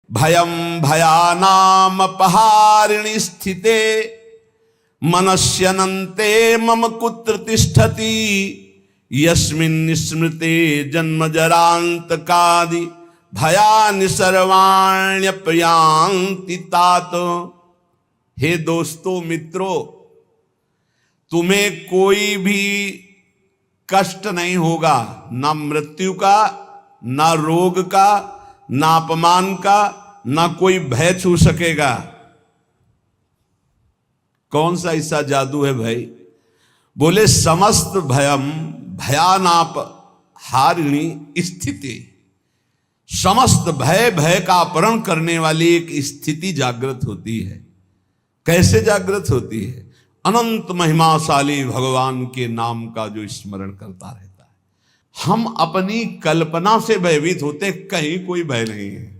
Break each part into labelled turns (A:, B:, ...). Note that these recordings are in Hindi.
A: भयम भयानामपहारिणि स्थिते मनस्यनन्ते मम कुत्र तिष्ठति यस्मिन् स्मृते जन्म जरांतकादि भयानि सर्वाण्यपयांति तात। हे दोस्तों मित्रों, तुम्हें कोई भी कष्ट नहीं होगा, ना मृत्यु का, ना रोग का, ना अपमान का, ना कोई भय छू सकेगा। कौन सा ऐसा जादू है भाई? बोले समस्त भयम भयानाप हारिणी स्थिति, समस्त भय का अपहरण करने वाली एक स्थिति जागृत होती है। कैसे जागृत होती है? अनंत महिमाशाली भगवान के नाम का जो स्मरण करता रहता है। हम अपनी कल्पना से भयभीत होते, कहीं कोई भय नहीं है।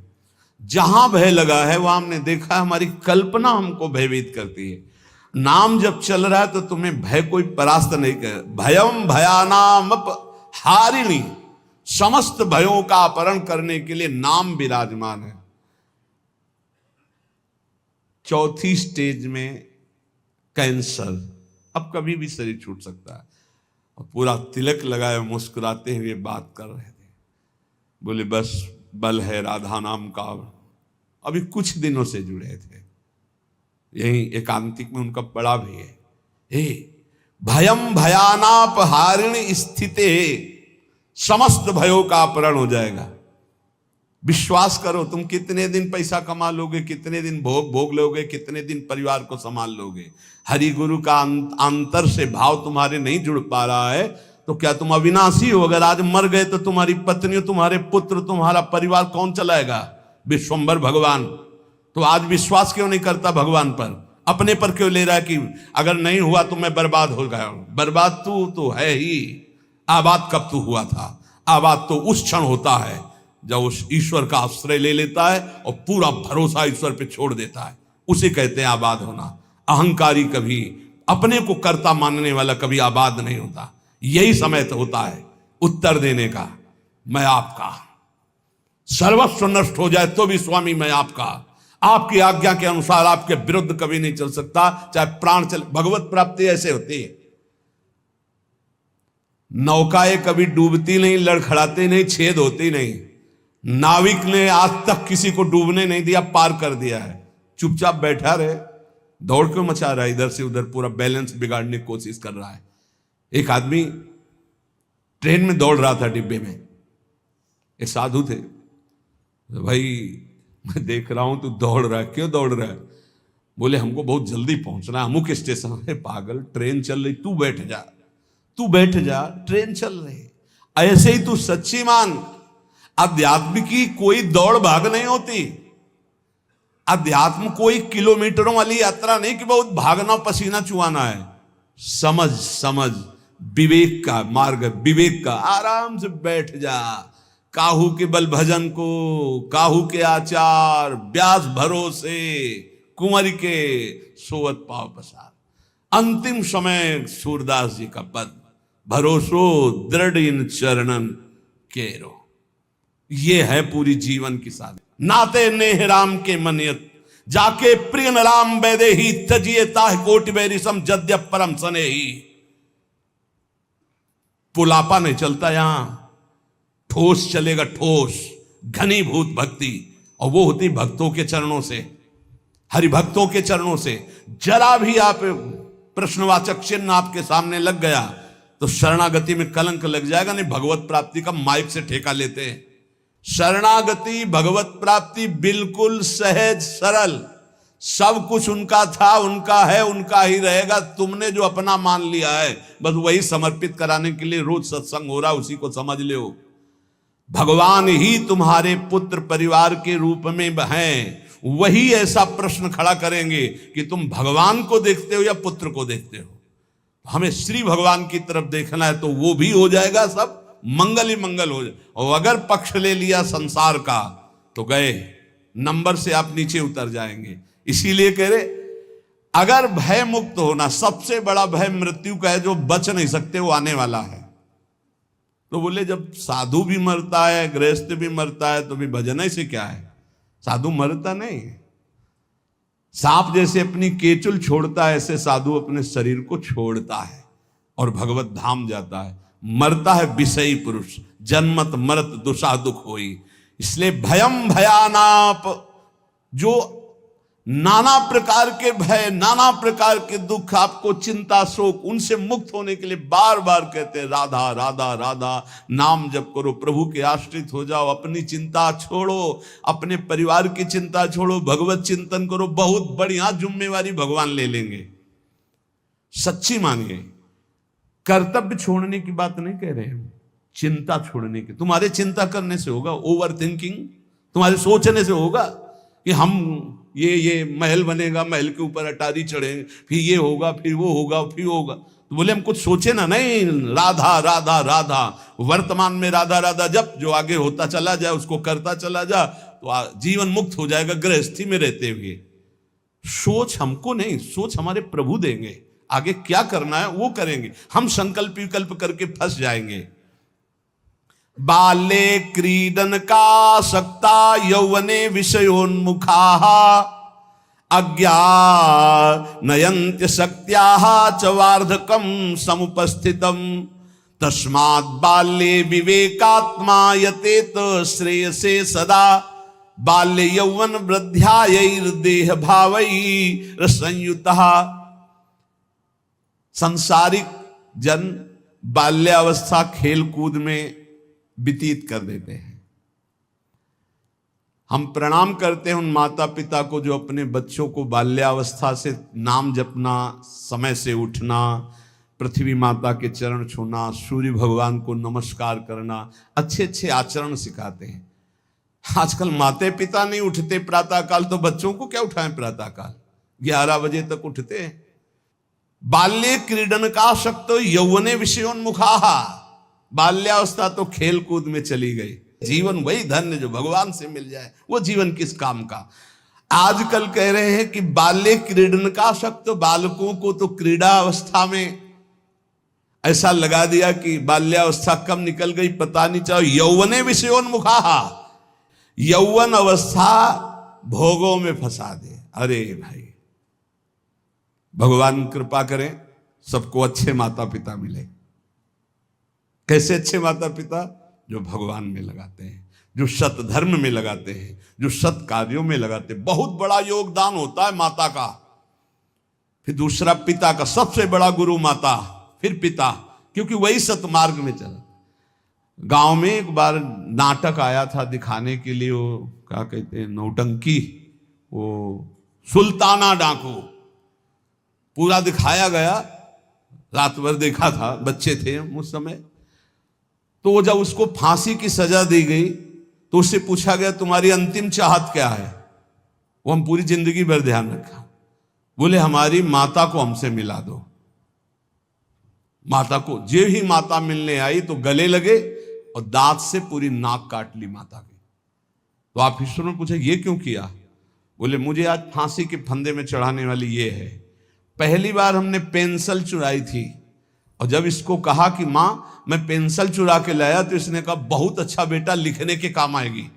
A: जहां भय लगा है वहां हमने देखा है हमारी कल्पना हमको भयभीत करती है। नाम जब चल रहा है तो तुम्हें भय कोई परास्त नहीं कर। भयम भयानाम हारिणी, समस्त भयों का अपहरण करने के लिए नाम विराजमान है। चौथी स्टेज में कैंसर, अब कभी भी शरीर छूट सकता है। और पूरा तिलक लगाए मुस्कुराते हुए बात कर रहे थे। बोले बस बल है राधा नाम का। अभी कुछ दिनों से जुड़े थे, यही एकांतिक में उनका पड़ा भी है। हे भयम भयानापहारिणी स्थिते, समस्त भयों का अपहरण हो जाएगा। विश्वास करो, तुम कितने दिन पैसा कमा लोगे, कितने दिन भोग लोगे, कितने दिन परिवार को संभाल लोगे। हरि गुरु का अंतर से भाव तुम्हारे नहीं जुड़ पा रहा है तो क्या तुम अविनाशी हो? अगर आज मर गए तो तुम्हारी पत्नी, तुम्हारे पुत्र, तुम्हारा परिवार कौन चलाएगा? विश्वंभर भगवान। तो आज विश्वास क्यों नहीं करता भगवान पर? अपने पर क्यों ले रहा है कि अगर नहीं हुआ तो मैं बर्बाद हो गया? बर्बाद तू तो है ही। आबाद कब तू हुआ था? आबाद तो उस क्षण होता है जब उस ईश्वर का आश्रय ले लेता है और पूरा भरोसा ईश्वर पे छोड़ देता है। उसे कहते हैं आबाद होना। अहंकारी कभी, अपने को कर्ता मानने वाला कभी आबाद नहीं होता। यही समय तो होता है उत्तर देने का, मैं आपका। सर्वस्व नष्ट हो जाए तो भी स्वामी मैं आपका। आपकी आज्ञा के अनुसार आपके विरुद्ध कभी नहीं चल सकता, चाहे प्राण चले। भगवत प्राप्ति ऐसे होती है। नौकाएं कभी डूबती नहीं, लड़खड़ाती नहीं, छेद होती नहीं। नाविक ने आज तक किसी को डूबने नहीं दिया, पार कर दिया है। चुपचाप बैठा रहे, दौड़ क्यों मचा रहा है इधर से उधर? पूरा बैलेंस बिगाड़ने की कोशिश कर रहा है। एक आदमी ट्रेन में दौड़ रहा था, डिब्बे में। एक साधु थे। भाई मैं देख रहा हूं तू दौड़ रहा है, क्यों दौड़ रहा है? बोले हमको बहुत जल्दी पहुंचना है अमुक स्टेशन। है पागल, ट्रेन चल रही, तू बैठ जा, तू बैठ जा, ट्रेन चल रही। ऐसे ही तू सच्ची मान, अध्यात्म की कोई दौड़ भाग नहीं होती। अध्यात्म कोई किलोमीटरों वाली यात्रा नहीं कि बहुत भागना पसीना चुआना है। समझ समझ, विवेक का मार्ग, विवेक का। आराम से बैठ जा। काहू के बल भजन को, काहू के आचार, ब्यास भरोसे, कुंवर के सोवत पाव पसार। अंतिम समय सूरदास जी का पद, भरोसो दृढ़ इन चरणन केरो। ये है पूरी जीवन की साधना। नाते नेह राम के मनियत, जाके प्रिय राम बैदे ही तजिए ताह कोटि बैरिसम जद्य परम सने ही। पुलापा नहीं चलता यहां, ठोस चलेगा, ठोस घनीभूत भक्ति। और वो होती भक्तों के चरणों से, हरिभक्तों के चरणों से। जरा भी आप प्रश्नवाचक चिन्ह आपके सामने लग गया तो शरणागति में कलंक लग जाएगा। नहीं, भगवत प्राप्ति का माइक से ठेका लेते हैं। शरणागति, भगवत प्राप्ति बिल्कुल सहज सरल। सब कुछ उनका था, उनका है, उनका ही रहेगा। तुमने जो अपना मान लिया है बस वही समर्पित कराने के लिए रोज सत्संग हो रहा, उसी को समझ लो। भगवान ही तुम्हारे पुत्र परिवार के रूप में हैं। वही ऐसा प्रश्न खड़ा करेंगे कि तुम भगवान को देखते हो या पुत्र को देखते हो। हमें श्री भगवान की तरफ देखना है तो वो भी हो जाएगा, सब मंगल ही मंगल हो जाए। और अगर पक्ष ले लिया संसार का तो गए, नंबर से आप नीचे उतर जाएंगे। इसीलिए कह रहे, अगर भय मुक्त होना, सबसे बड़ा भय मृत्यु का है, जो बच नहीं सकते, वो आने वाला है। तो बोले जब साधु भी मरता है, गृहस्थ भी मरता है, तो भी भजन से क्या है? साधु मरता नहीं। सांप जैसे अपनी केचुल छोड़ता है, ऐसे साधु अपने शरीर को छोड़ता है और भगवत धाम जाता है। मरता है विषयी पुरुष, जन्मत मरत दुषा दुख होई। इसलिए भयम भयानाप, जो नाना प्रकार के भय, नाना प्रकार के दुख, आपको चिंता शोक, उनसे मुक्त होने के लिए बार बार कहते हैं राधा राधा राधा। नाम जप करो, प्रभु के आश्रित हो जाओ, अपनी चिंता छोड़ो, अपने परिवार की चिंता छोड़ो, भगवत चिंतन करो। बहुत बढ़िया जिम्मेवारी भगवान ले लेंगे, सच्ची मानिए। कर्तव्य छोड़ने की बात नहीं कह रहे हम, चिंता छोड़ने की। तुम्हारे चिंता करने से होगा, ओवर थिंकिंग तुम्हारे सोचने से होगा कि हम ये महल बनेगा, महल के ऊपर अटारी चढ़ेंगे, फिर ये होगा, फिर वो होगा, फिर होगा। तो बोले हम कुछ सोचे ना, नहीं, राधा राधा राधा। वर्तमान में राधा राधा जब जो आगे होता चला जाए उसको करता चला जा, तो जीवन मुक्त हो जाएगा गृहस्थी में रहते हुए। सोच हमको नहीं, सोच हमारे प्रभु देंगे, आगे क्या करना है वो करेंगे। हम संकल्प विकल्प करके फंस जाएंगे। बाले क्रीडन का सक्ता यौवने विषयोन्मुखा अज्ञानयन्त्य शक्त्याः च वार्धकं समुपस्थितम् तस्मात् बाल्ये विवेकात्मा यतेत श्रेयसे सदा बाल्य यौवन वृद्ध्यायैर्देह भावैः संयुतः। सांसारिक जन बाल्यावस्था खेल कूद में व्यतीत कर देते हैं। हम प्रणाम करते हैं उन माता पिता को जो अपने बच्चों को बाल्यावस्था से नाम जपना, समय से उठना, पृथ्वी माता के चरण छूना, सूर्य भगवान को नमस्कार करना, अच्छे अच्छे आचरण सिखाते हैं। आजकल माता पिता नहीं उठते प्रातःकाल, तो बच्चों को क्या उठाएं प्रातःकाल, 11 बजे तक उठते हैं। बाल्ये क्रीडन का शक्त यौवने विषयोन्मुखा, बाल्यावस्था तो खेल कूद में चली गई। जीवन वही धन्य जो भगवान से मिल जाए, वो जीवन किस काम का। आजकल कह रहे हैं कि बाल्य क्रीडन का शक्त, बालकों को तो क्रीड़ा अवस्था में ऐसा लगा दिया कि बाल्यावस्था कब निकल गई पता नहीं चला। यौवने विषयोन्मुखा, यौवन अवस्था भोगों में फंसा दे। अरे भाई, भगवान कृपा करें सबको अच्छे माता पिता मिले। कैसे अच्छे माता पिता? जो भगवान में लगाते हैं, जो सत धर्म में लगाते हैं, जो सत कार्यों में लगाते हैं। बहुत बड़ा योगदान होता है माता का, फिर दूसरा पिता का। सबसे बड़ा गुरु माता, फिर पिता, क्योंकि वही सत मार्ग में चला। गांव में एक बार नाटक आया था दिखाने के लिए, वो क्या कहते हैं, नौटंकी, वो सुल्ताना डाकू पूरा दिखाया गया। रात भर देखा था, बच्चे थे उस समय। तो जब उसको फांसी की सजा दी गई तो उससे पूछा गया तुम्हारी अंतिम चाहत क्या है? वो हम पूरी जिंदगी भर ध्यान रखा। बोले हमारी माता को हमसे मिला दो। माता को, जे ही माता मिलने आई तो गले लगे और दांत से पूरी नाक काट ली माता की। तो आप ईश्वर ने पूछा ये क्यों किया? बोले मुझे आज फांसी के फंदे में चढ़ाने वाली ये है। पहली बार हमने पेंसिल चुराई थी, और जब इसको कहा कि मां मैं पेंसिल चुरा के लाया, तो इसने कहा बहुत अच्छा बेटा, लिखने के काम आएगी।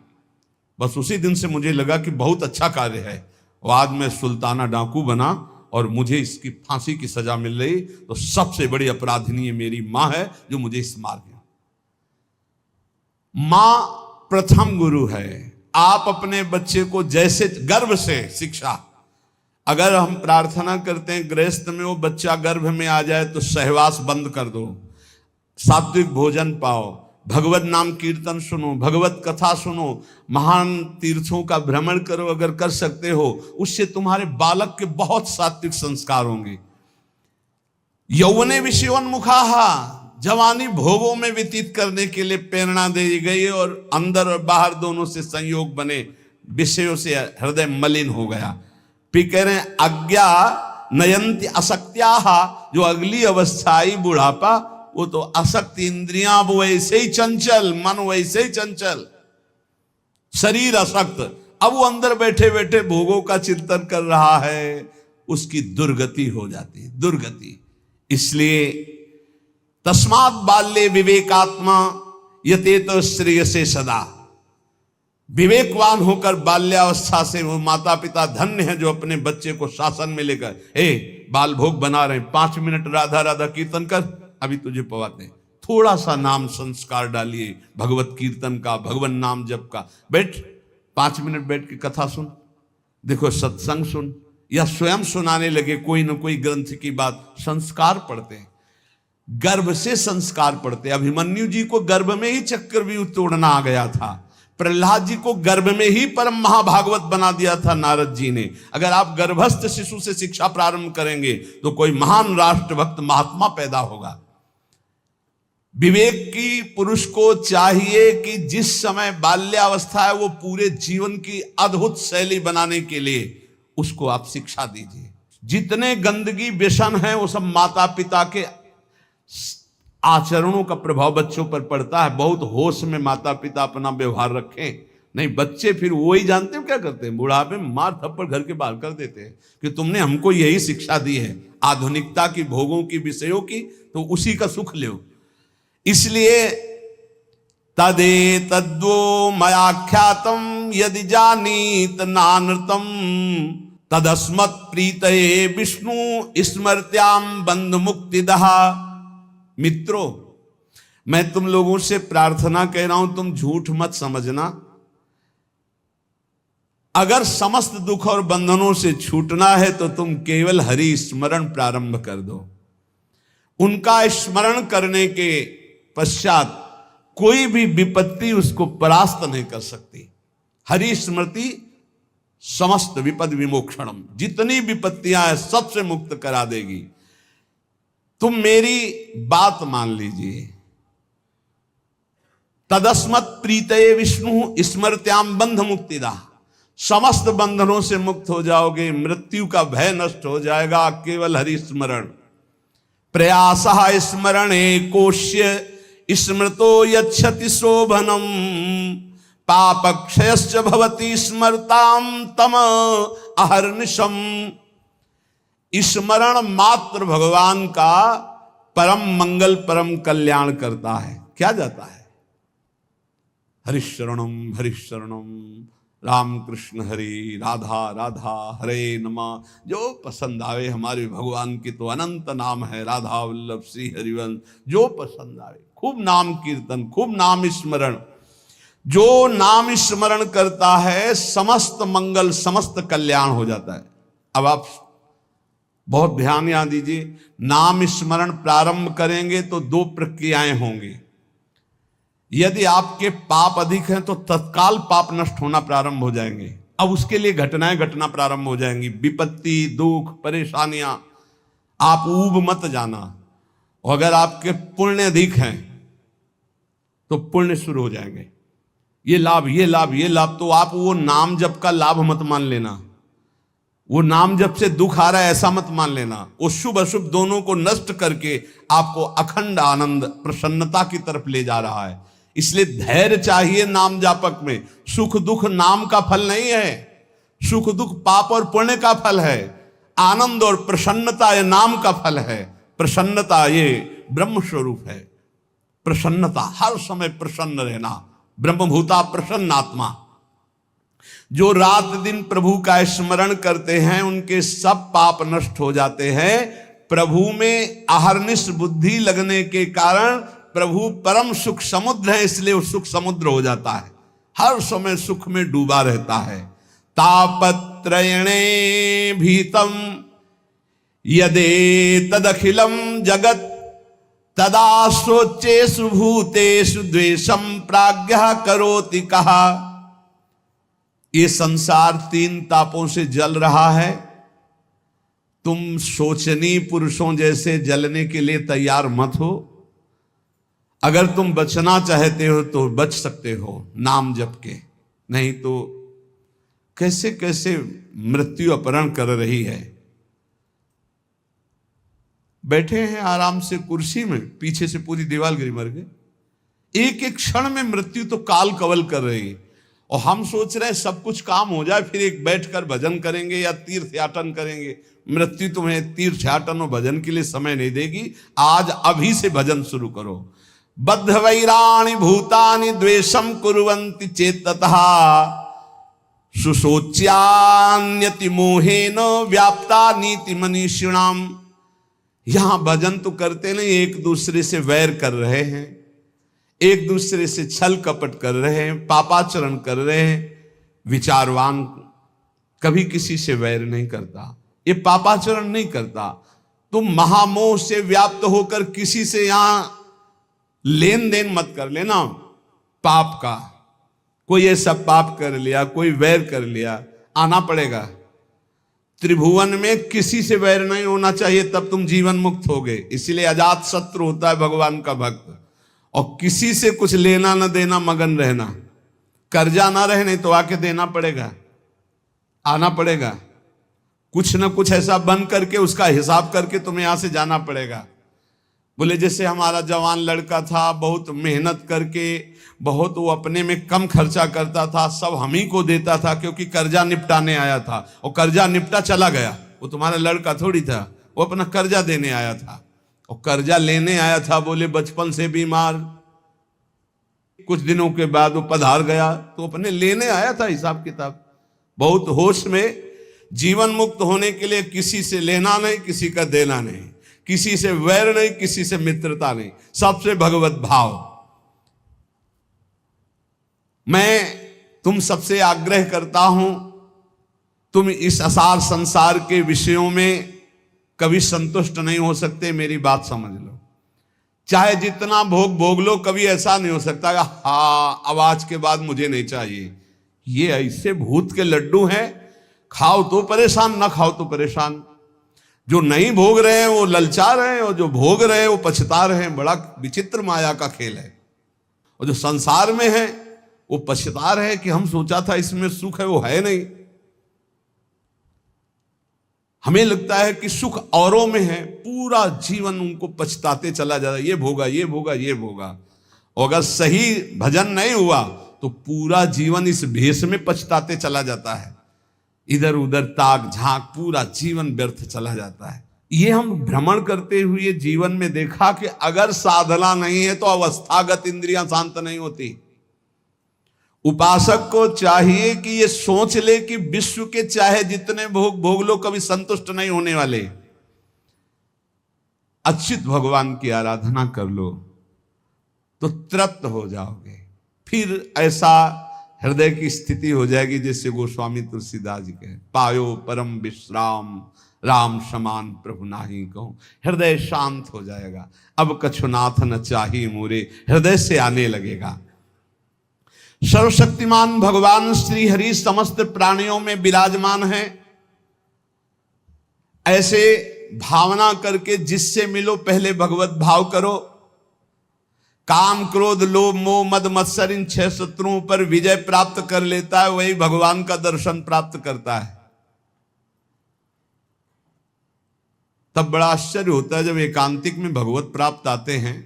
A: बस उसी दिन से मुझे लगा कि बहुत अच्छा कार्य है, और आज मैं सुल्ताना डाकू बना और मुझे इसकी फांसी की सजा मिल रही। तो सबसे बड़ी अपराधिनी मेरी मां है जो मुझे इस मार्ग में। मां प्रथम गुरु है। आप अपने बच्चे को जैसे गर्भ से शिक्षा, अगर हम प्रार्थना करते हैं गृहस्थ में वो बच्चा गर्भ में आ जाए तो सहवास बंद कर दो, सात्विक भोजन पाओ, भगवत नाम कीर्तन सुनो, भगवत कथा सुनो, महान तीर्थों का भ्रमण करो अगर कर सकते हो, उससे तुम्हारे बालक के बहुत सात्विक संस्कार होंगे। यौवने विषयोन्मुखा, जवानी भोगों में व्यतीत करने के लिए प्रेरणा दी गई, और अंदर और बाहर दोनों से संयोग बने, विषयों से हृदय मलिन हो गया। फिर कह रहे हैं अज्ञा नयंती असक्त्याः, जो अगली अवस्था आई बुढ़ापा, वो तो असक्त, इंद्रियां वो वैसे ही चंचल, मन वैसे ही चंचल, शरीर असक्त। अब वो अंदर बैठे बैठे भोगों का चिंतन कर रहा है, उसकी दुर्गति हो जाती, दुर्गति। इसलिए तस्मात् बाल्ये विवेकात्मा यतेत श्रेयसे सदा। विवेकवान होकर बाल्यावस्था से वो माता पिता धन्य हैं जो अपने बच्चे को शासन में लेकर, बाल भोग बना रहे हैं, 5 मिनट राधा राधा कीर्तन कर, अभी तुझे पवाते हैं, थोड़ा सा नाम संस्कार डालिए, भगवत कीर्तन का, भगवान नाम जप का, बैठ 5 मिनट बैठ के कथा सुन, देखो सत्संग सुन, या स्वयं सुनाने लगे कोई न कोई ग्रंथ की बात। संस्कार पढ़ते हैं, गर्भ से संस्कार पढ़ते। अभिमन्यु जी को गर्भ में ही चक्रव्यूह तोड़ना आ गया था, प्रहलाद जी को गर्भ में ही परम महाभागवत बना दिया था नारद जी ने। अगर आप गर्भस्थ शिशु से शिक्षा प्रारंभ करेंगे तो कोई महान राष्ट्रभक्त महात्मा पैदा होगा। विवेक की पुरुष को चाहिए कि जिस समय बाल्यावस्था है वो पूरे जीवन की अद्भुत शैली बनाने के लिए उसको आप शिक्षा दीजिए। जितने गंदगी व्यसन है वो सब माता पिता के आचरणों का प्रभाव बच्चों पर पड़ता है। बहुत होश में माता पिता अपना व्यवहार रखें, नहीं बच्चे फिर वो ही जानते हो क्या करते हैं, बुढ़ापे में मार थप्पड़ घर के बाहर कर देते हैं कि तुमने हमको यही शिक्षा दी है आधुनिकता की, भोगों की, विषयों की, तो उसी का सुख लो। इसलिए तदे तद्वो मयाख्यातम यदि जानीत नानृतम तदस्मत् प्रीतये विष्णु स्मृत्याम बंध मुक्तिदः। मित्रों, मैं तुम लोगों से प्रार्थना कह रहा हूं, तुम झूठ मत समझना। अगर समस्त दुख और बंधनों से छूटना है तो तुम केवल हरि स्मरण प्रारंभ कर दो। उनका स्मरण करने के पश्चात कोई भी विपत्ति उसको परास्त नहीं कर सकती। हरि स्मृति समस्त विपद विमोक्षणम, जितनी विपत्तियां हैं सबसे मुक्त करा देगी। तुम मेरी बात मान लीजिए। तदस्मत् प्रीतये विष्णु स्मृत्याम बंध मुक्तिदा, समस्त बंधनों से मुक्त हो जाओगे, मृत्यु का भय नष्ट हो जाएगा केवल हरि स्मरण। प्रयासः स्मरणे कोश्य स्मृतो यच्छति शोभनम पापक्षयश्च भवति स्मरताम तम अहर्निशम। स्मरण मात्र भगवान का परम मंगल परम कल्याण करता है। क्या जाता है? हरिशरणम हरिशरणम, राम कृष्ण हरि, राधा राधा, हरे नमः। जो पसंद आवे, हमारे भगवान के तो अनंत नाम है, राधा वल्लभ श्री हरिवंश, जो पसंद आवे। खूब नाम कीर्तन, खूब नाम स्मरण। जो नाम स्मरण करता है समस्त मंगल समस्त कल्याण हो जाता है। अब आप बहुत ध्यान यहां दीजिए, नाम स्मरण प्रारंभ करेंगे तो 2 प्रक्रियाएं होंगी। यदि आपके पाप अधिक हैं तो तत्काल पाप नष्ट होना प्रारंभ हो जाएंगे। अब उसके लिए घटनाएं घटना प्रारंभ हो जाएंगी, विपत्ति, दुख, परेशानियां। आप ऊब मत जाना। और अगर आपके पुण्य अधिक हैं तो पुण्य शुरू हो जाएंगे। ये लाभ, ये लाभ, ये लाभ। तो आप वो नाम जप का लाभ मत मान लेना, वो नाम जप से दुख आ रहा है ऐसा मत मान लेना। वो शुभ अशुभ दोनों को नष्ट करके आपको अखंड आनंद प्रसन्नता की तरफ ले जा रहा है। इसलिए धैर्य चाहिए नाम जापक में। सुख दुख नाम का फल नहीं है, सुख दुख पाप और पुण्य का फल है। आनंद और प्रसन्नता ये नाम का फल है। प्रसन्नता ये ब्रह्म स्वरूप है। प्रसन्नता, हर समय प्रसन्न रहना, ब्रह्मभूता प्रसन्न आत्मा। जो रात दिन प्रभु का स्मरण करते हैं उनके सब पाप नष्ट हो जाते हैं। प्रभु में अहर्निश बुद्धि लगने के कारण प्रभु परम सुख समुद्र है, इसलिए वो सुख समुद्र हो जाता है, हर समय सुख में डूबा रहता है। तापत्रयणे भीतम यदे तदखिलम जगत तदा सोचेषु भूतेषु द्वेषम प्राज्ञः करोति कहा। ये संसार 3 तापों से जल रहा है। तुम शोचनीय पुरुषों जैसे जलने के लिए तैयार मत हो। अगर तुम बचना चाहते हो तो बच सकते हो नाम जप के, नहीं तो कैसे कैसे मृत्यु अपहरण कर रही है। बैठे हैं आराम से कुर्सी में, पीछे से पूरी दीवार गिरी, मर गए। एक एक क्षण में मृत्यु तो काल कवल कर रही है। और हम सोच रहे हैं सब कुछ काम हो जाए फिर एक बैठकर भजन करेंगे या तीर्थयाटन करेंगे। मृत्यु तुम्हें तीर्थयाटन और भजन के लिए समय नहीं देगी। आज अभी से भजन शुरू करो। बद्ध वैराणि भूतानि द्वेषम कुर्वन्ति चेततः सुशोच्यान्यति मोहेन व्याप्ता नीति मनीषिणाम। यहां भजन तो करते नहीं, एक दूसरे से वैर कर रहे हैं, एक दूसरे से छल कपट कर रहे हैं, पापाचरण कर रहे हैं। विचारवान कभी किसी से वैर नहीं करता, ये पापाचरण नहीं करता। तुम महामोह से व्याप्त होकर किसी से यहां लेन देन मत कर लेना पाप का। कोई ऐसा पाप कर लिया, कोई वैर कर लिया, आना पड़ेगा। त्रिभुवन में किसी से वैर नहीं होना चाहिए, तब तुम जीवन मुक्त होगे। इसीलिए अजात शत्रु होता है भगवान का भक्त। और किसी से कुछ लेना न देना, मगन रहना, कर्जा ना रहे, नहीं तो आके देना पड़ेगा, आना पड़ेगा। कुछ न कुछ ऐसा बन करके उसका हिसाब करके तुम्हें यहां से जाना पड़ेगा। बोले जैसे हमारा जवान लड़का था, बहुत मेहनत करके, बहुत वो अपने में कम खर्चा करता था, सब हम ही को देता था क्योंकि कर्जा निपटाने आया था, और कर्जा निपटा चला गया। वो तुम्हारा लड़का थोड़ी था, वो अपना कर्जा देने आया था और कर्जा लेने आया था। बोले बचपन से बीमार, कुछ दिनों के बाद वो पधार गया, तो अपने लेने आया था हिसाब किताब। बहुत होश में जीवन मुक्त होने के लिए किसी से लेना नहीं, किसी का देना नहीं, किसी से वैर नहीं, किसी से मित्रता नहीं, सबसे भगवत भाव। मैं तुम सबसे आग्रह करता हूं, तुम इस असार संसार के विषयों में कभी संतुष्ट नहीं हो सकते, मेरी बात समझ लो। चाहे जितना भोग भोग लो, कभी ऐसा नहीं हो सकता हाँ आवाज के बाद मुझे नहीं चाहिए। ये ऐसे भूत के लड्डू हैं, खाओ तो परेशान, ना खाओ तो परेशान। जो नहीं भोग रहे हैं वो ललचा रहे हैं, और जो भोग रहे हैं वो पछता रहे हैं। बड़ा विचित्र माया का खेल है। और जो संसार में है वो पछता रहे कि हम सोचा था इसमें सुख है, वो है नहीं। हमें लगता है कि सुख औरों में है, पूरा जीवन उनको पछताते चला जाता है, ये भोगा, ये भोगा, ये भोगा। और अगर सही भजन नहीं हुआ तो पूरा जीवन इस भेष में पछताते चला जाता है, इधर उधर ताक झांक, पूरा जीवन व्यर्थ चला जाता है। ये हम भ्रमण करते हुए जीवन में देखा कि अगर साधना नहीं है तो अवस्थागत इंद्रियां शांत नहीं होती। उपासक को चाहिए कि ये सोच ले कि विश्व के चाहे जितने भोग भोग लो, कभी संतुष्ट नहीं होने वाले। अच्युत भगवान की आराधना कर लो तो तृप्त हो जाओगे। फिर ऐसा हृदय की स्थिति हो जाएगी जैसे गोस्वामी तुलसीदास जी कहे, पायो परम विश्राम राम समान प्रभु नाही कहूं। हृदय शांत हो जाएगा। अब कछुनाथ न चाहिए मोरे, हृदय से आने लगेगा। सर्वशक्तिमान भगवान श्री हरि समस्त प्राणियों में विराजमान है। ऐसे भावना करके जिससे मिलो पहले भगवत भाव करो। काम क्रोध लोभ मोह मद मत्सर इन 6 शत्रुओं पर विजय प्राप्त कर लेता है, वही भगवान का दर्शन प्राप्त करता है। तब बड़ा आश्चर्य होता है जब एकांतिक में भगवत प्राप्त आते हैं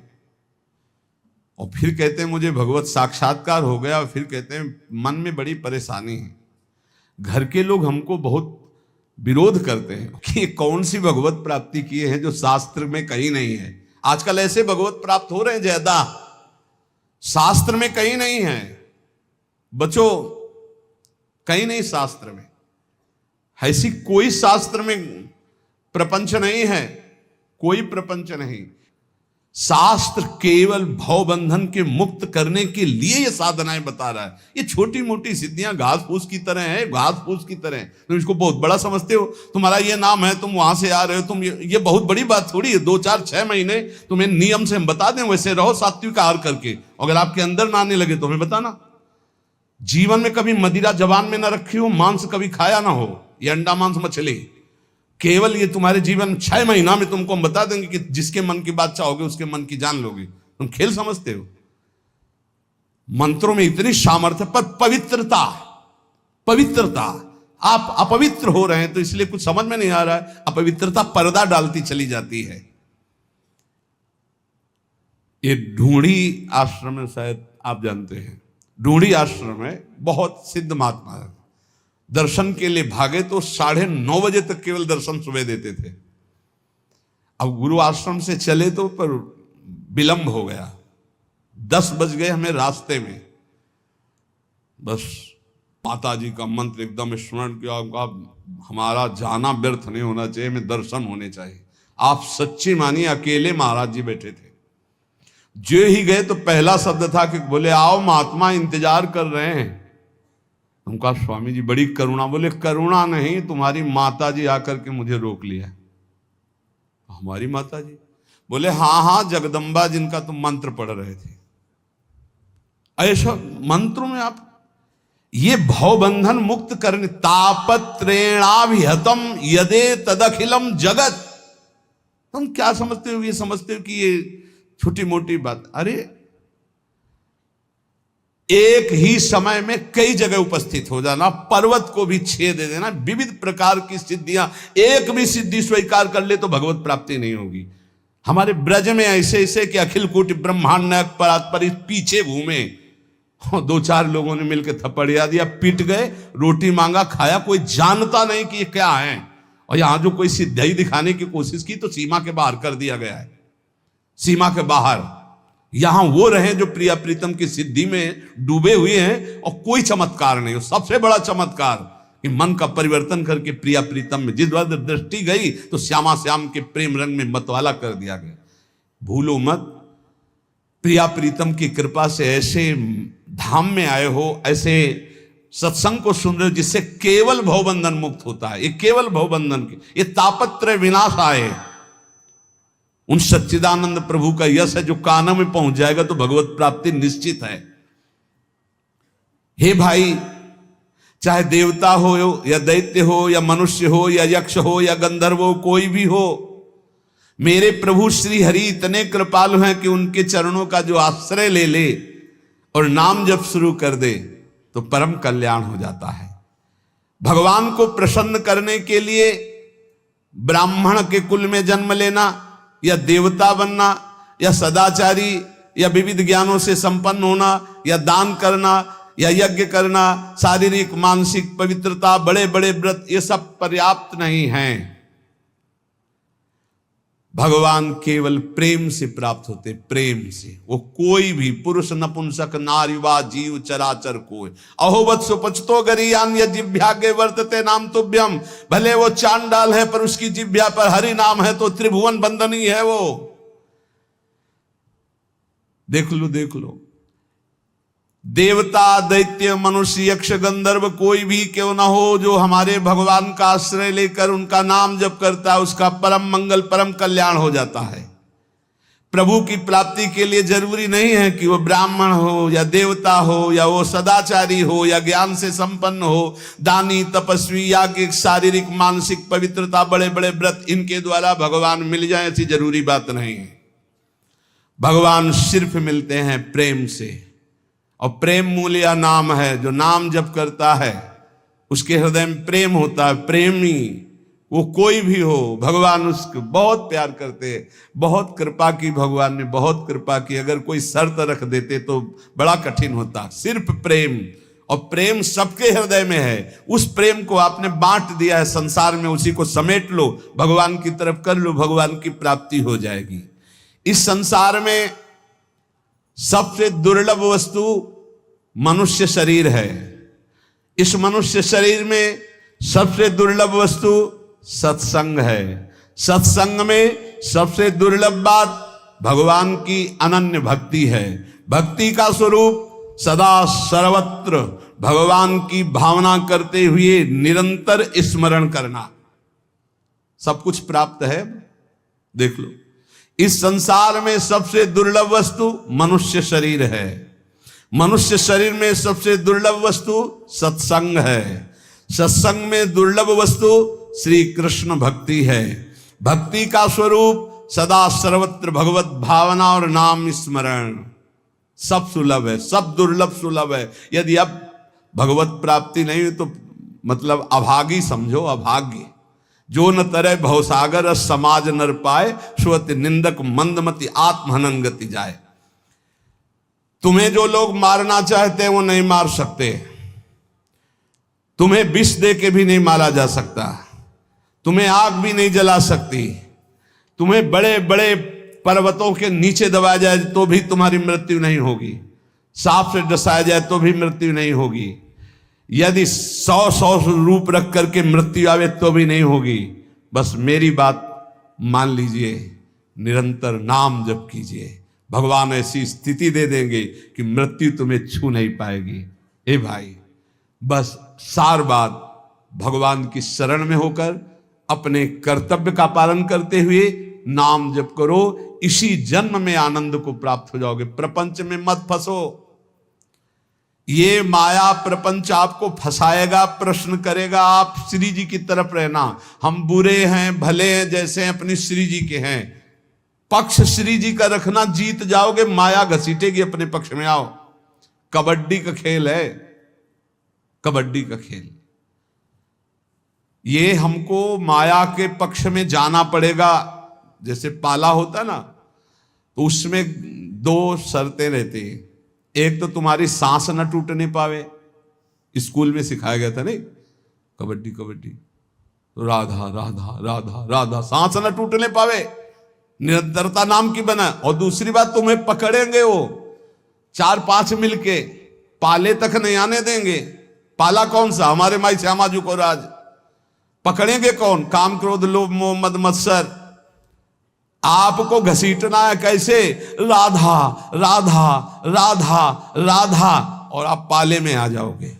A: और फिर कहते हैं मुझे भगवत साक्षात्कार हो गया, और फिर कहते हैं मन में बड़ी परेशानी है। घर के लोग हमको बहुत विरोध करते हैं कि ये कौन सी भगवत प्राप्ति किए हैं जो शास्त्र में कहीं नहीं है। आजकल ऐसे भगवत प्राप्त हो रहे हैं ज्यादा, शास्त्र में कहीं नहीं है। बच्चों कहीं नहीं शास्त्र में, ऐसी कोई शास्त्र में प्रपंच नहीं है, कोई प्रपंच नहीं। शास्त्र केवल भवबंधन के मुक्त करने के लिए ये साधनाएं बता रहा है। ये छोटी मोटी सिद्धियां घास फूस की तरह है, घास फूस की तरह। तुम इसको बहुत बड़ा समझते हो, तुम्हारा ये नाम है, तुम वहां से आ रहे हो, तुम ये बहुत बड़ी बात थोड़ी है। 2 4 6 महीने तुम्हें नियम से हम बता दें, वैसे रहो सात्विक आहार करके। अगर आपके अंदर ना आने लगे तो हमें बताना। जीवन में कभी मदिरा जबान में ना रखी हो, मांस कभी खाया ना हो, ये अंडा मांस मछली, केवल ये तुम्हारे जीवन 6 महीना में तुमको हम बता देंगे कि जिसके मन की बात चाहोगे उसके मन की जान लोगे। तुम खेल समझते हो? मंत्रों में इतनी सामर्थ्य, पर पवित्रता, पवित्रता, आप अपवित्र हो रहे हैं तो इसलिए कुछ समझ में नहीं आ रहा है। अपवित्रता पर्दा डालती चली जाती है। ये ढूंढी आश्रम में, शायद आप जानते हैं, ढूंढी आश्रम में बहुत सिद्ध महात्मा है। दर्शन के लिए भागे तो 9:30 बजे तक केवल दर्शन सुबह देते थे। अब गुरु आश्रम से चले तो पर विलंब हो गया, 10 बज गए हमें रास्ते में, बस माता जी का मंत्र एकदम स्मरण किया, हमारा जाना व्यर्थ नहीं होना चाहिए, हमें दर्शन होने चाहिए। आप सच्ची मानिए, अकेले महाराज जी बैठे थे। जो ही गए तो पहला शब्द था कि बोले आओ महात्मा इंतजार कर रहे हैं। हम कहा स्वामी जी बड़ी करुणा। बोले करुणा नहीं, तुम्हारी माता जी आकर के मुझे रोक लिया। हमारी माता जी? बोले हाँ हाँ, जगदम्बा जिनका तुम मंत्र पढ़ रहे थे। ऐसा मंत्रों में आप ये भवबंधन मुक्त करने, तापत्रेणाभिहतम यदे तदखिलम जगत। तुम क्या समझते हो? ये समझते हो कि ये छोटी मोटी बात? अरे एक ही समय में कई जगह उपस्थित हो जाना, पर्वत को भी छेद दे देना, विविध प्रकार की सिद्धियां, एक भी सिद्धि स्वीकार कर ले तो भगवत प्राप्ति नहीं होगी। हमारे ब्रज में ऐसे ऐसे कि अखिल कोटि ब्रह्मांड नायक परात्पर पीछे घूमे, 2-4 लोगों ने मिलकर थप्पड़िया दिया, पिट गए, रोटी मांगा, खाया, कोई जानता नहीं कि ये क्या है। और यहां जो कोई सिद्धि दिखाने की कोशिश की तो सीमा के बाहर कर दिया गया है, सीमा के बाहर। यहां वो रहे जो प्रिया प्रीतम की सिद्धि में डूबे हुए हैं और कोई चमत्कार नहीं हो। सबसे बड़ा चमत्कार कि मन का परिवर्तन करके प्रिया प्रीतम में जिस वक्त दृष्टि गई तो श्यामा श्याम के प्रेम रंग में मतवाला कर दिया गया। भूलो मत, प्रिया प्रीतम की कृपा से ऐसे धाम में आए हो, ऐसे सत्संग को सुन रहे हो जिससे केवल भवबंधन मुक्त होता है। ये केवल भवबंधन के, ये तापत्रय विनाश आए, उन सच्चिदानंद प्रभु का यश है जो काना में पहुंच जाएगा तो भगवत प्राप्ति निश्चित है। हे भाई, चाहे देवता हो या दैत्य हो या मनुष्य हो या यक्ष हो या गंधर्व हो, कोई भी हो, मेरे प्रभु श्री हरि इतने कृपालु हैं कि उनके चरणों का जो आश्रय ले ले और नाम जप शुरू कर दे तो परम कल्याण हो जाता है। भगवान को प्रसन्न करने के लिए ब्राह्मण के कुल में जन्म लेना या देवता बनना या सदाचारी या विविध ज्ञानों से संपन्न होना या दान करना या यज्ञ करना, शारीरिक मानसिक पवित्रता, बड़े बड़े व्रत, ये सब पर्याप्त नहीं हैं। भगवान केवल प्रेम से प्राप्त होते, प्रेम से। वो कोई भी पुरुष नपुंसक नारीवा जीव चराचर कोई अहोवत सुपचतो गरियान या जिभ्या के वर्तते नाम तुभ्यम। भले वो चांडाल है पर उसकी जिभ्या पर हरि नाम है तो त्रिभुवन बंदनी है वो। देख लो देख लो, देवता दैत्य मनुष्य यक्ष गंधर्व कोई भी क्यों ना हो, जो हमारे भगवान का आश्रय लेकर उनका नाम जप करता है उसका परम मंगल परम कल्याण हो जाता है। प्रभु की प्राप्ति के लिए जरूरी नहीं है कि वो ब्राह्मण हो या देवता हो या वो सदाचारी हो या ज्ञान से संपन्न हो, दानी तपस्वी या कि शारीरिक मानसिक पवित्रता, बड़े बड़े व्रत, इनके द्वारा भगवान मिल जाए ऐसी जरूरी बात नहीं है। भगवान सिर्फ मिलते हैं प्रेम से, और प्रेम मूल्य नाम है। जो नाम जप करता है उसके हृदय में प्रेम होता है। प्रेमी वो कोई भी हो, भगवान उसको बहुत प्यार करते हैं। बहुत कृपा की भगवान ने, बहुत कृपा की। अगर कोई शर्त रख देते तो बड़ा कठिन होता। सिर्फ प्रेम, और प्रेम सबके हृदय में है। उस प्रेम को आपने बांट दिया है संसार में, उसी को समेट लो, भगवान की तरफ कर लो, भगवान की प्राप्ति हो जाएगी। इस संसार में सबसे दुर्लभ वस्तु मनुष्य शरीर है। इस मनुष्य शरीर में सबसे दुर्लभ वस्तु सत्संग है। सत्संग में सबसे दुर्लभ बात भगवान की अनन्य भक्ति है। भक्ति का स्वरूप सदा सर्वत्र भगवान की भावना करते हुए निरंतर स्मरण करना। सब कुछ प्राप्त है। देख लो, इस संसार में सबसे दुर्लभ वस्तु मनुष्य शरीर है। मनुष्य शरीर में सबसे दुर्लभ वस्तु सत्संग है। सत्संग में दुर्लभ वस्तु श्री कृष्ण भक्ति है। भक्ति का स्वरूप सदा सर्वत्र भगवत भावना और नाम स्मरण। सब सुलभ है, सब दुर्लभ सुलभ है। यदि अब भगवत प्राप्ति नहीं हुई तो मतलब अभागी समझो, अभाग्य। जो न तरह भवसागर समाज नर पाए, श्रुति निंदक मंदमति आत्महनन गति जाए। तुम्हें जो लोग मारना चाहते हैं वो नहीं मार सकते। तुम्हें विष दे के भी नहीं मारा जा सकता। तुम्हें आग भी नहीं जला सकती। तुम्हें बड़े बड़े पर्वतों के नीचे दबाया जाए तो भी तुम्हारी मृत्यु नहीं होगी, सांप से डसाया जाए तो भी मृत्यु नहीं होगी, यदि 100 रूप रख करके मृत्यु आवे तो भी नहीं होगी। बस मेरी बात मान लीजिए, निरंतर नाम जप कीजिए, भगवान ऐसी स्थिति दे देंगे कि मृत्यु तुम्हें छू नहीं पाएगी। ए भाई, बस सार बात भगवान की शरण में होकर अपने कर्तव्य का पालन करते हुए नाम जप करो, इसी जन्म में आनंद को प्राप्त हो जाओगे। प्रपंच में मत फंसो, ये माया प्रपंच आपको फंसाएगा, प्रश्न करेगा। आप श्री जी की तरफ रहना, हम बुरे हैं भले हैं जैसे हैं अपनी श्री जी के हैं, पक्ष श्री जी का रखना, जीत जाओगे। माया घसीटेगी अपने पक्ष में। आओ, कबड्डी का खेल है, कबड्डी का खेल। ये हमको माया के पक्ष में जाना पड़ेगा। जैसे पाला होता ना, तो उसमें 2 शर्तें रहती हैं। एक तो तुम्हारी सांस न टूटने पावे, स्कूल में सिखाया गया था नहीं, कबड्डी कबड्डी तो राधा राधा राधा राधा, सांस न टूटने पावे, निरंतरता नाम की बना। और दूसरी बात, तुम्हें पकड़ेंगे वो 4-5 मिलके, पाले तक नहीं आने देंगे। पाला कौन सा? हमारे माई श्यामा जी को राज। पकड़ेंगे कौन? काम क्रोध लोभ मोह मद मत्सर। आपको घसीटना है कैसे? राधा राधा राधा राधा, और आप पाले में आ जाओगे।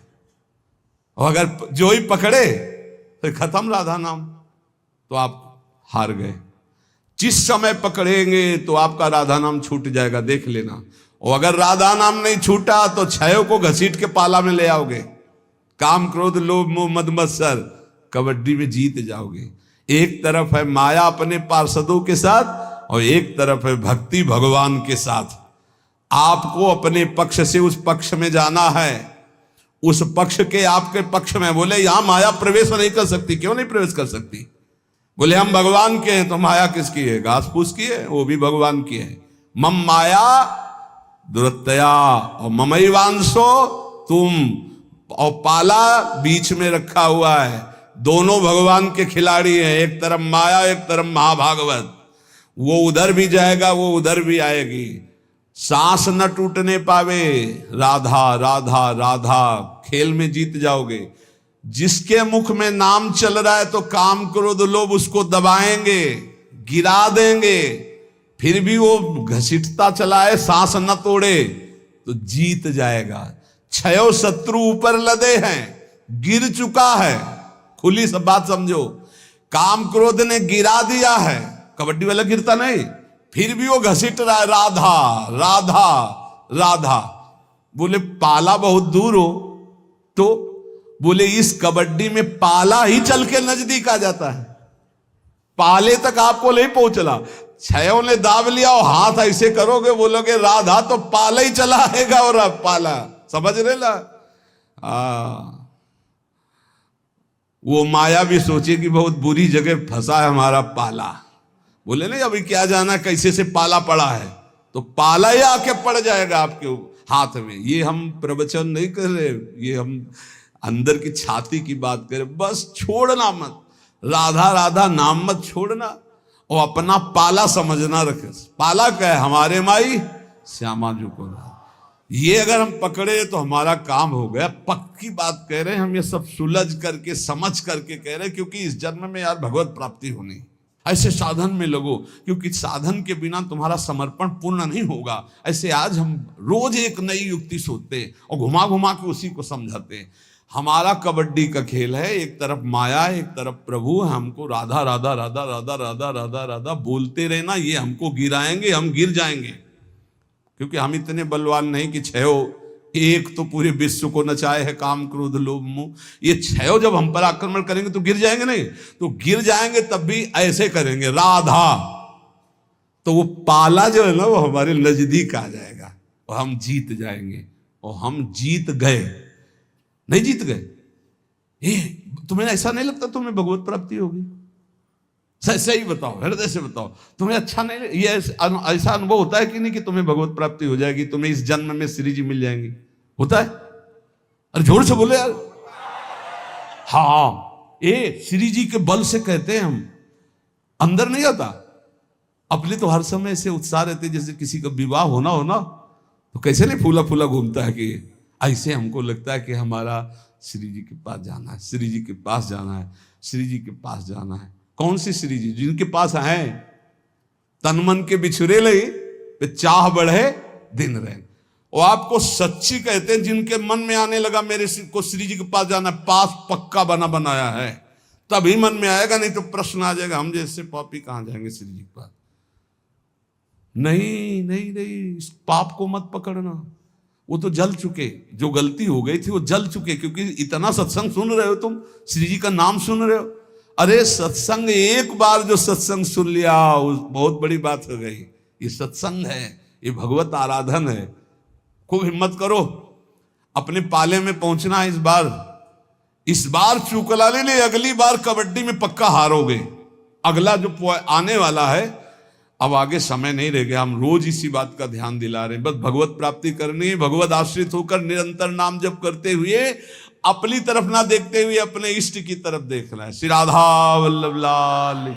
A: और अगर जो ही पकड़े तो खत्म राधा नाम, तो आप हार गए। जिस समय पकड़ेंगे तो आपका राधा नाम छूट जाएगा, देख लेना। और अगर राधा नाम नहीं छूटा तो छयों को घसीट के पाला में ले आओगे। काम क्रोध लोभ मोह मद मत्सर, कबड्डी में जीत जाओगे। एक तरफ है माया अपने पार्षदों के साथ, और एक तरफ है भक्ति भगवान के साथ। आपको अपने पक्ष से उस पक्ष में जाना है, उस पक्ष के आपके पक्ष में। बोले यहां माया प्रवेश नहीं कर सकती। क्यों नहीं प्रवेश कर सकती? बोले हम भगवान के हैं। तो माया किसकी है? घास फूस की है, वो भी भगवान की है। मम माया दुरत्तया और ममैवांशो तुम, और पाला बीच में रखा हुआ है। दोनों भगवान के खिलाड़ी हैं, एक तरफ माया एक तरफ महाभागवत। वो उधर भी जाएगा, वो उधर भी आएगी। सांस न टूटने पावे, राधा राधा राधा, खेल में जीत जाओगे। जिसके मुख में नाम चल रहा है तो काम क्रोध लोभ उसको दबाएंगे, गिरा देंगे, फिर भी वो घसीटता चला है, सांस न तोड़े तो जीत जाएगा। 6 शत्रु ऊपर लदे हैं, गिर चुका है। खुली सब बात समझो, काम क्रोध ने गिरा दिया है, कबड्डी वाला गिरता नहीं, फिर भी वो घसीट रहा है, राधा राधा राधा। बोले पाला बहुत दूर हो, तो बोले इस कबड्डी में पाला ही चल के नजदीक आ जाता है, पाले तक आपको नहीं पहुंचला। 6 ने दाब लिया और हाथ ऐसे करोगे, बोलोगे राधा, तो पाला ही चला आएगा। और अब पाला समझ रहे ला? वो माया भी सोचे कि बहुत बुरी जगह फंसा है हमारा पाला। बोले नहीं, अभी क्या जाना कैसे से पाला पड़ा है, तो पाला ही आके पड़ जाएगा आपके हाथ में। ये हम प्रवचन नहीं कर रहे, ये हम अंदर की छाती की बात करें। बस छोड़ना मत, राधा राधा नाम मत छोड़ना, और अपना पाला समझना रखे। पाला क्या है? हमारे माई श्यामा जी को। ये अगर हम पकड़े तो हमारा काम हो गया। पक्की बात कह रहे हैं हम, ये सब सुलझ करके समझ करके कह रहे हैं, क्योंकि इस जन्म में यार भगवत प्राप्ति होनी। ऐसे साधन में लगो, क्योंकि साधन के बिना तुम्हारा समर्पण पूर्ण नहीं होगा। ऐसे आज हम रोज एक नई युक्ति सोचते और घुमा घुमा के उसी को समझाते। हमारा कबड्डी का खेल है, एक तरफ माया एक तरफ प्रभु। हमको राधा राधा राधा राधा राधा राधा राधा बोलते रहना, ये हमको गिराएंगे, हम गिर जाएंगे। क्योंकि हम इतने बलवान नहीं कि 6 एक तो पूरे विश्व को नचाए है, काम क्रोध लोभ मोह। ये 6 जब हम पर आक्रमण करेंगे तो गिर जाएंगे नहीं, तो गिर जाएंगे तब भी ऐसे करेंगे राधा, तो वो पाला जो है ना वो हमारे नजदीक आ जाएगा और हम जीत जाएंगे। और हम जीत गए, नहीं जीत गए। तुम्हें ऐसा नहीं लगता तुम्हें भगवत प्राप्ति होगी? सही बताओ, हृदय से बताओ, तुम्हें अच्छा नहीं, ये ऐसा अनुभव होता है कि नहीं कि तुम्हें भगवत प्राप्ति हो जाएगी, तुम्हें इस जन्म में श्री जी मिल जाएंगी? होता है? अरे जोर से बोले यार। हाँ, ये श्री जी के बल से कहते हैं हम, अंदर नहीं आता। अपने तो हर समय ऐसे उत्साह रहते, जैसे किसी का विवाह होना हो ना, तो कैसे नहीं फूला फूला घूमता है कि ऐसे हमको लगता है कि हमारा श्री जी के पास जाना है, श्री जी के पास जाना है, श्री जी के पास जाना है। कौन सी श्री जी? जिनके पास आए तन मन के बिछुरे लई पे चाह बढ़े दिन रहे। और आपको सच्ची कहते हैं, जिनके मन में आने लगा मेरे को श्री जी के पास जाना, पास पक्का बना बनाया है, तभी मन में आएगा, नहीं तो प्रश्न आ जाएगा हम जैसे पापी कहां जाएंगे श्री जी के पास। नहीं नहीं नहीं, इस पाप को मत पकड़ना, वो तो जल चुके, जो गलती हो गई थी वो जल चुके, क्योंकि इतना सत्संग सुन रहे हो तुम, श्री जी का नाम सुन रहे हो। अरे सत्संग, एक बार जो सत्संग सुन लिया बहुत बड़ी बात हो गई। ये सत्संग है, ये भगवत आराधन है। खूब हिम्मत करो, अपने पाले में पहुंचना है इस बार चूकला ले ले, अगली बार कबड्डी में पक्का हारोगे। अगला जो आने वाला है, अब आगे समय नहीं रह गया, हम रोज इसी बात का ध्यान दिला रहे हैं। बस भगवत प्राप्ति करनी है, भगवत आश्रित होकर निरंतर नाम जप करते हुए, अपनी तरफ ना देखते हुए अपने इष्ट की तरफ देखना है। श्री राधा वल्लभ लाल।